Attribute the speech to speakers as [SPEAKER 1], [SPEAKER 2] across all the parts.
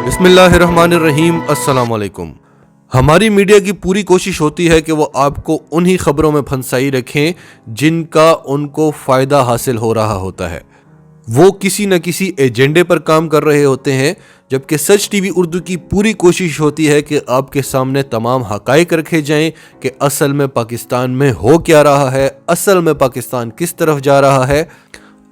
[SPEAKER 1] बिस्मिल्लाहिर्रहमानिर्रहीम, अस्सलाम वालेकुम। हमारी मीडिया की पूरी कोशिश होती है कि वो आपको उन्हीं खबरों में फंसाई रखें जिनका उनको फ़ायदा हासिल हो रहा होता है। वो किसी न किसी एजेंडे पर काम कर रहे होते हैं, जबकि सच टीवी उर्दू की पूरी कोशिश होती है कि आपके सामने तमाम हक़ाइक़ रखे जाएं कि असल में पाकिस्तान में हो क्या रहा है, असल में पाकिस्तान किस तरफ जा रहा है।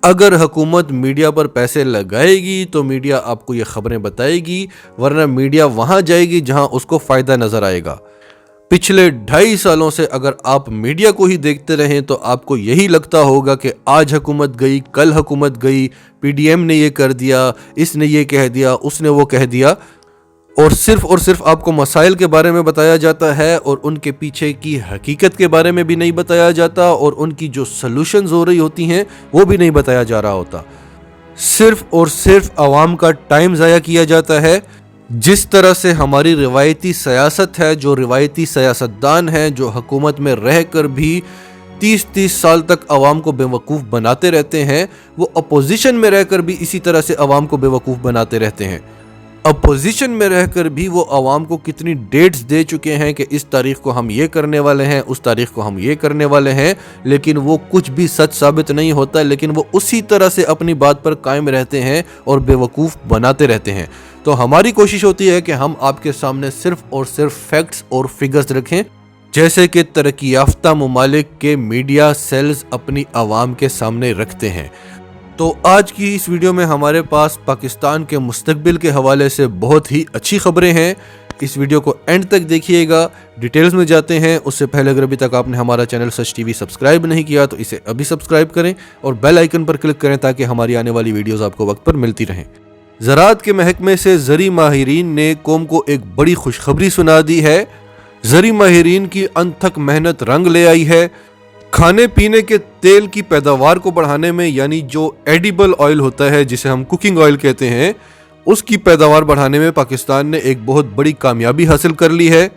[SPEAKER 1] अगर हुकूमत मीडिया पर पैसे लगाएगी तो मीडिया आपको ये खबरें बताएगी, वरना मीडिया वहाँ जाएगी जहाँ उसको फ़ायदा नज़र आएगा। पिछले 2.5 सालों से अगर आप मीडिया को ही देखते रहें तो आपको यही लगता होगा कि आज हुकूमत गई, कल हुकूमत गई, पीडीएम ने ये कर दिया, इसने ये कह दिया, उसने वो कह दिया, और सिर्फ आपको मसाइल के बारे में बताया जाता है और उनके पीछे की हकीकत के बारे में भी नहीं बताया जाता, और उनकी जो सॉल्यूशंस हो रही होती हैं वो भी नहीं बताया जा रहा होता। सिर्फ आवाम का टाइम ज़ाया किया जाता है। जिस तरह से हमारी रिवायती सियासत है, जो रिवायती सियासतदान हैं जो हुकूमत में रह कर भी 30 साल तक आवाम को बेवकूफ़ बनाते रहते हैं, वो अपोजिशन में रहकर भी इसी तरह से आवाम को बेवकूफ़ बनाते रहते हैं। अपोजिशन में रहकर भी वो आवाम को कितनी डेट्स दे चुके हैं कि इस तारीख को हम ये करने वाले हैं, उस तारीख को हम ये करने वाले हैं, लेकिन वो कुछ भी सच साबित नहीं होता, लेकिन वो उसी तरह से अपनी बात पर कायम रहते हैं और बेवकूफ़ बनाते रहते हैं। तो हमारी कोशिश होती है कि हम आपके सामने सिर्फ और सिर्फ फैक्ट्स और फिगर्स रखें, जैसे कि तरक्की याफ्ता ममालिक के मीडिया सेल्स अपनी आवाम के सामने रखते हैं। तो आज की इस वीडियो में हमारे पास पाकिस्तान के मुस्तकबिल के हवाले से बहुत ही अच्छी खबरें हैं। इस वीडियो को एंड तक देखिएगा। डिटेल्स में जाते हैं उससे पहले अगर अभी तक आपने हमारा चैनल सच टीवी सब्सक्राइब नहीं किया तो इसे अभी सब्सक्राइब करें और बेल आइकन पर क्लिक करें ताकि हमारी आने वाली वीडियोस आपको वक्त पर मिलती रहें। ज़राअत के महकमे से ज़री माहिरीन ने कौम को एक बड़ी खुशखबरी सुना दी है। ज़री माहिरीन की अनथक मेहनत रंग ले आई है। खाने पीने के तेल की पैदावार को बढ़ाने में, यानी जो एडिबल ऑयल होता है जिसे हम कुकिंग ऑयल कहते हैं, उसकी पैदावार बढ़ाने में पाकिस्तान ने एक बहुत बड़ी कामयाबी हासिल कर ली है।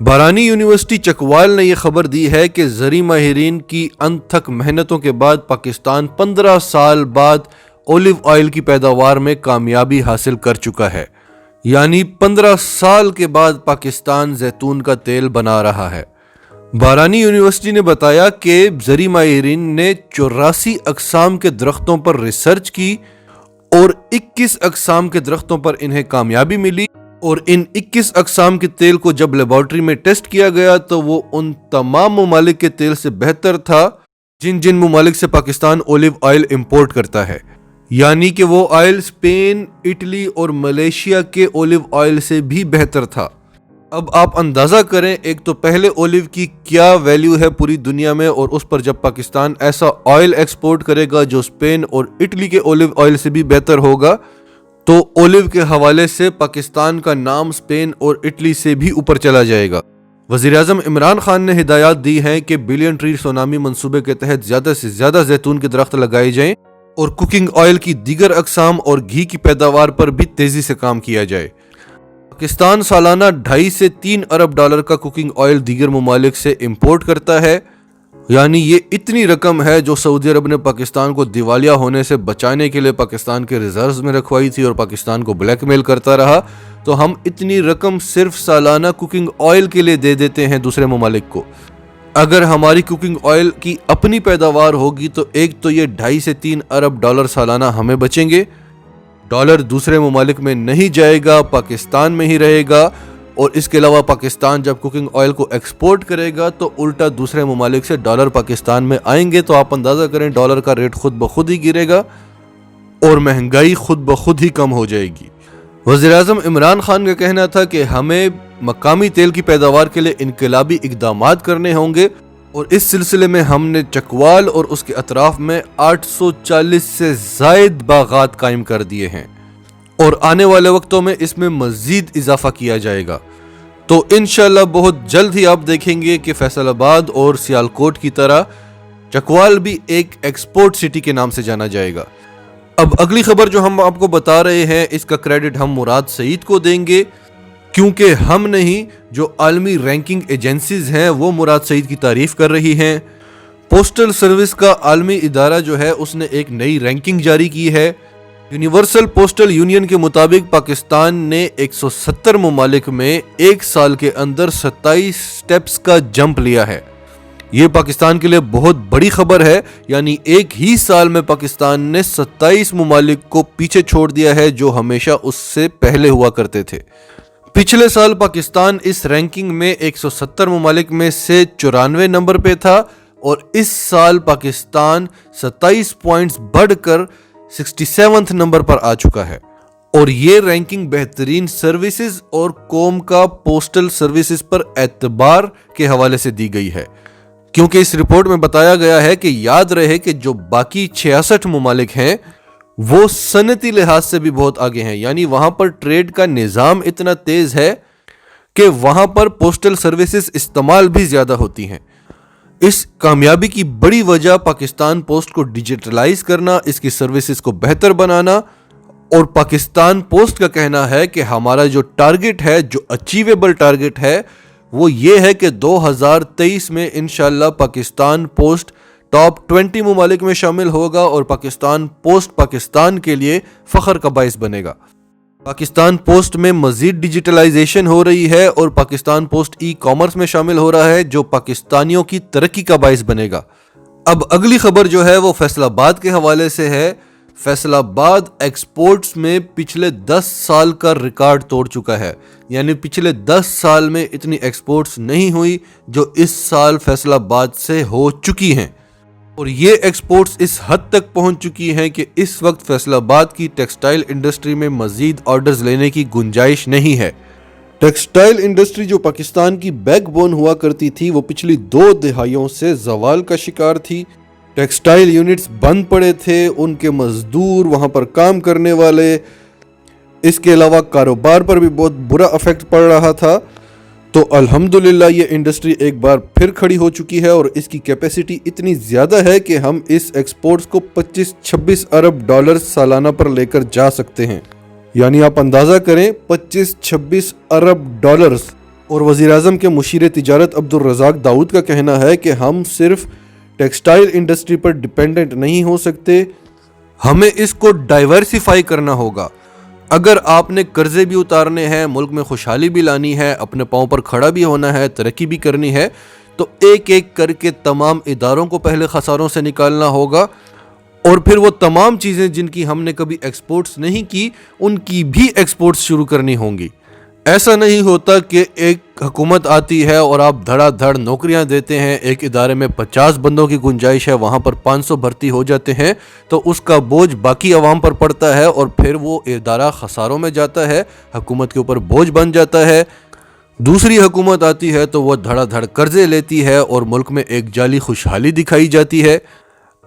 [SPEAKER 1] बारानी यूनिवर्सिटी चकवाल ने यह खबर दी है कि ज़री माहिरीन की अनथक मेहनतों के बाद पाकिस्तान 15 साल बाद ओलिव ऑयल की पैदावार में कामयाबी हासिल कर चुका है। यानी 15 साल के बाद पाकिस्तान जैतून का तेल बना रहा है। बारानी यूनिवर्सिटी ने बताया कि ज़री माहिरीन ने 84 अक़साम के दरख्तों पर रिसर्च की और 21 अक़साम के दरख्तों पर इन्हें कामयाबी मिली, और इन 21 अक़साम के तेल को जब लेबॉर्ट्री में टेस्ट किया गया तो वो उन तमाम ममालिक के तेल से बेहतर था जिन ममालिक से पाकिस्तान ओलिव ऑयल इंपोर्ट करता है। यानी कि वो ऑयल स्पेन, इटली और मलेशिया के ओलिव ऑयल से भी बेहतर था। अब आप अंदाज़ा करें, एक तो पहले ओलिव की क्या वैल्यू है पूरी दुनिया में, और उस पर जब पाकिस्तान ऐसा ऑयल एक्सपोर्ट करेगा जो स्पेन और इटली के ओलिव ऑयल से भी बेहतर होगा, तो ओलिव के हवाले से पाकिस्तान का नाम स्पेन और इटली से भी ऊपर चला जाएगा। वज़ीर-ए-आज़म इमरान खान ने हिदायत दी है कि बिलियन ट्री सोनामी मंसूबे के तहत ज़्यादा से ज़्यादा जैतून के दरख्त लगाए जाएं और कुकिंग ऑयल की दीगर अक़साम और घी की पैदावार पर भी तेज़ी से काम किया जाए। पाकिस्तान सालाना 2.5 से 3 अरब डॉलर का कुकिंग ऑयल दीगर ममालिक से इंपोर्ट करता है। यानी ये इतनी रकम है जो सऊदी अरब ने पाकिस्तान को दिवालिया होने से बचाने के लिए पाकिस्तान के रिजर्व्स में रखवाई थी और पाकिस्तान को ब्लैकमेल करता रहा। तो हम इतनी रकम सिर्फ सालाना कुकिंग ऑयल के लिए दे देते हैं दूसरे ममालिक को। अगर हमारी कुकिंग ऑयल की अपनी पैदावार होगी तो एक तो ये 2.5 से 3 अरब डॉलर सालाना हमें बचेंगे। डॉलर दूसरे ममालिक में नहीं जाएगा, पाकिस्तान में ही रहेगा। और इसके अलावा पाकिस्तान जब कुकिंग ऑयल को एक्सपोर्ट करेगा तो उल्टा दूसरे ममालिक से डॉलर पाकिस्तान में आएंगे। तो आप अंदाज़ा करें, डॉलर का रेट खुद ब खुद ही गिरेगा और महंगाई खुद ब खुद ही कम हो जाएगी। वज़ीर-ए-आज़म इमरान खान का कहना था कि हमें मकामी तेल की पैदावार के लिए इनकलाबी इक़दामात करने होंगे, और इस सिलसिले में हमने चकवाल और उसके अतराफ में 840 से ज़ायद बागात कायम कर दिए हैं और आने वाले वक्तों में इसमें मज़ीद इजाफा किया जाएगा। तो इंशाअल्लाह बहुत जल्द ही आप देखेंगे कि फैसलाबाद और सियालकोट की तरह चकवाल भी एक एक्सपोर्ट सिटी के नाम से जाना जाएगा। अब अगली खबर जो हम आपको बता रहे हैं, इसका क्रेडिट हम मुराद सईद को देंगे, क्योंकि हम नहीं, जो आलमी रैंकिंग एजेंसीज हैं वो मुराद सईद की तारीफ कर रही हैं। पोस्टल सर्विस का आलमी इदारा जो है उसने एक नई रैंकिंग जारी की है यूनिवर्सल पोस्टल यूनियन के मुताबिक पाकिस्तान ने 170 ममालिक में एक साल के अंदर 27 स्टेप्स का जंप लिया है। ये पाकिस्तान के लिए बहुत बड़ी खबर है, यानी एक ही साल में पाकिस्तान ने 27 ममालिक को पीछे छोड़ दिया है जो हमेशा उससे पहले हुआ करते थे। पिछले साल पाकिस्तान इस रैंकिंग में 170 ममालिक में से 94 नंबर पे था और इस साल पाकिस्तान 27 पॉइंट्स बढ़कर 67वें नंबर पर आ चुका है। और ये रैंकिंग बेहतरीन सर्विसेज और कौम का पोस्टल सर्विसेज पर एतबार के हवाले से दी गई है, क्योंकि इस रिपोर्ट में बताया गया है कि याद रहे कि जो बाकी 66 ममालिक हैं वो सनती लिहाज से भी बहुत आगे हैं, यानी वहां पर ट्रेड का निज़ाम इतना तेज है कि वहां पर पोस्टल सर्विसेज इस्तेमाल भी ज्यादा होती हैं। इस कामयाबी की बड़ी वजह पाकिस्तान पोस्ट को डिजिटलाइज करना, इसकी सर्विसेज को बेहतर बनाना, और पाकिस्तान पोस्ट का कहना है कि हमारा जो टारगेट है, जो अचीवेबल टारगेट है, वो ये है कि 2023 में इंशाल्लाह पाकिस्तान पोस्ट टॉप 20 ममालिक में शामिल होगा और पाकिस्तान पोस्ट पाकिस्तान के लिए फख्र का बाइस बनेगा। पाकिस्तान पोस्ट में मजीद डिजिटलाइजेशन हो रही है और पाकिस्तान पोस्ट ई कॉमर्स में शामिल हो रहा है जो पाकिस्तानियों की तरक्की का बाइस बनेगा। अब अगली खबर जो है वो फैसलाबाद के हवाले से है। फैसलाबाद एक्सपोर्ट्स में पिछले 10 साल का रिकॉर्ड तोड़ चुका है, यानी पिछले 10 साल में इतनी एक्सपोर्ट्स नहीं हुई जो इस साल फैसलाबाद से हो चुकी हैं। और ये एक्सपोर्ट्स इस हद तक पहुंच चुकी हैं कि इस वक्त फैसलाबाद की टेक्सटाइल इंडस्ट्री में मजीद ऑर्डर्स लेने की गुंजाइश नहीं है। टेक्सटाइल इंडस्ट्री जो पाकिस्तान की बैकबोन हुआ करती थी वो पिछली 2 दहाइयों से जवाल का शिकार थी। टेक्सटाइल यूनिट्स बंद पड़े थे, उनके मजदूर, वहां पर काम करने वाले, इसके अलावा कारोबार पर भी बहुत बुरा इफेक्ट पड़ रहा था। तो अल्हम्दुलिल्लाह ये इंडस्ट्री एक बार फिर खड़ी हो चुकी है और इसकी कैपेसिटी इतनी ज़्यादा है कि हम इस एक्सपोर्ट्स को 25-26 अरब डॉलर सालाना पर लेकर जा सकते हैं, यानी आप अंदाज़ा करें 25-26 अरब डॉलर्स। और वज़ीर-ए-आज़म के मुशीर तिजारत अब्दुल रज़ाक दाऊद का कहना है कि हम सिर्फ टेक्सटाइल इंडस्ट्री पर डिपेंडेंट नहीं हो सकते, हमें इसको डाइवर्सिफाई करना होगा। अगर आपने कर्जे भी उतारने हैं, मुल्क में खुशहाली भी लानी है, अपने पाँव पर खड़ा भी होना है, तरक्की भी करनी है, तो एक एक करके तमाम इदारों को पहले खसारों से निकालना होगा और फिर वो तमाम चीज़ें जिनकी हमने कभी एक्सपोर्ट्स नहीं की उनकी भी एक्सपोर्ट्स शुरू करनी होंगी। ऐसा नहीं होता कि एक हुकूमत आती है और आप धड़ाधड़ नौकरियां देते हैं, एक इदारे में 50 बंदों की गुंजाइश है, वहां पर 500 भर्ती हो जाते हैं, तो उसका बोझ बाकी अवाम पर पड़ता है और फिर वो इदारा खसारों में जाता है, हुकूमत के ऊपर बोझ बन जाता है। दूसरी हुकूमत आती है तो वह धड़ाधड़ कर्जे लेती है और मुल्क में एक जाली खुशहाली दिखाई जाती है।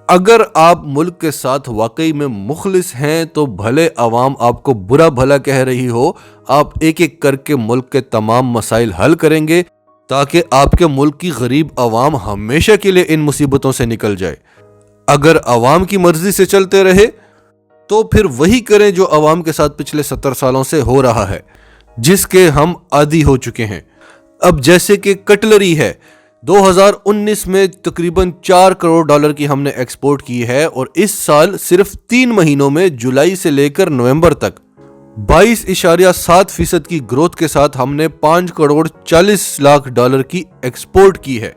[SPEAKER 1] अगर आप मुल्क के साथ वाकई में मुखलिस हैं तो भले अवाम आपको बुरा भला कह रही हो, आप एक एक करके मुल्क के तमाम मसाइल हल करेंगे ताकि आपके मुल्क की गरीब अवाम हमेशा के लिए इन मुसीबतों से निकल जाए। अगर अवाम की मर्जी से चलते रहे तो फिर वही करें जो अवाम के साथ पिछले 70 सालों से हो रहा है, जिसके हम आदी हो चुके हैं। अब जैसे कि कटलरी है, 2019 में तकरीबन 4 करोड़ डॉलर की हमने एक्सपोर्ट की है और इस साल सिर्फ 3 महीनों में जुलाई से लेकर नवंबर तक 22.7% की ग्रोथ के साथ हमने 5 करोड़ 40 लाख डॉलर की एक्सपोर्ट की है।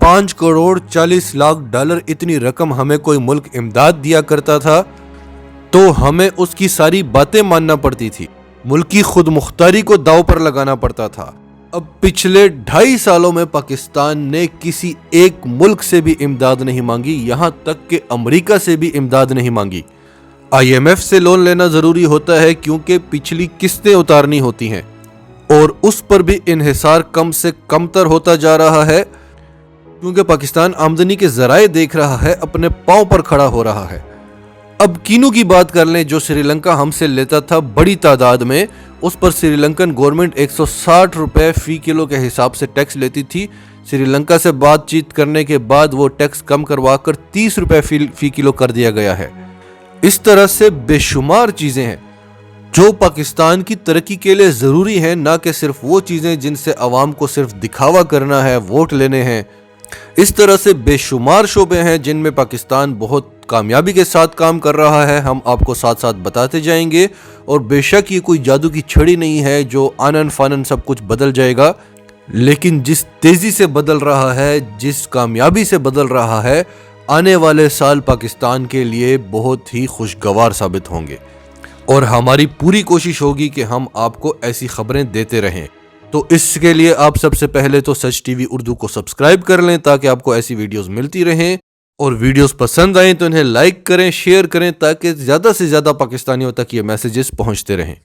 [SPEAKER 1] 5 करोड़ 40 लाख डॉलर इतनी रकम हमें कोई मुल्क इमदाद दिया करता था तो हमें उसकी सारी बातें मानना पड़ती थी, मुल्क की खुद मुख्तारी को दांव पर लगाना पड़ता था। अब पिछले 2.5 सालों में पाकिस्तान ने किसी एक मुल्क से भी इमदाद नहीं मांगी, यहां तक कि अमेरिका से भी इमदाद नहीं मांगी। IMF से लोन लेना जरूरी होता है क्योंकि पिछली किस्तें उतारनी होती हैं और उस पर भी इन्हिसार कम से कमतर होता जा रहा है क्योंकि पाकिस्तान आमदनी के जराए देख रहा है, अपने पांव पर खड़ा हो रहा है। अब कीनू की बात कर लें जो श्रीलंका हमसे लेता था बड़ी तादाद में, उस पर श्रीलंकन गवर्नमेंट 160 रुपए फी किलो के हिसाब से टैक्स लेती थी। श्रीलंका से बातचीत करने के बाद वो टैक्स कम करवाकर 30 रुपए फी किलो कर दिया गया है। इस तरह से बेशुमार चीजें हैं जो पाकिस्तान की तरक्की के लिए जरूरी हैं, ना कि सिर्फ वो चीजें जिनसे अवाम को सिर्फ दिखावा करना है, वोट लेने हैं। इस तरह से बेशुमार शोबे हैं जिनमें पाकिस्तान बहुत कामयाबी के साथ काम कर रहा है, हम आपको साथ साथ बताते जाएंगे। और बेशक ये कोई जादू की छड़ी नहीं है जो आनन फानन सब कुछ बदल जाएगा, लेकिन जिस तेजी से बदल रहा है, जिस कामयाबी से बदल रहा है, आने वाले साल पाकिस्तान के लिए बहुत ही खुशगवार साबित होंगे। और हमारी पूरी कोशिश होगी कि हम आपको ऐसी खबरें देते रहें। तो इसके लिए आप सबसे पहले तो सच टीवी उर्दू को सब्सक्राइब कर लें ताकि आपको ऐसी वीडियोस मिलती रहें। और वीडियोस पसंद आए तो इन्हें लाइक करें, शेयर करें ताकि ज़्यादा से ज़्यादा पाकिस्तानियों तक ये मैसेजेस पहुंचते रहें।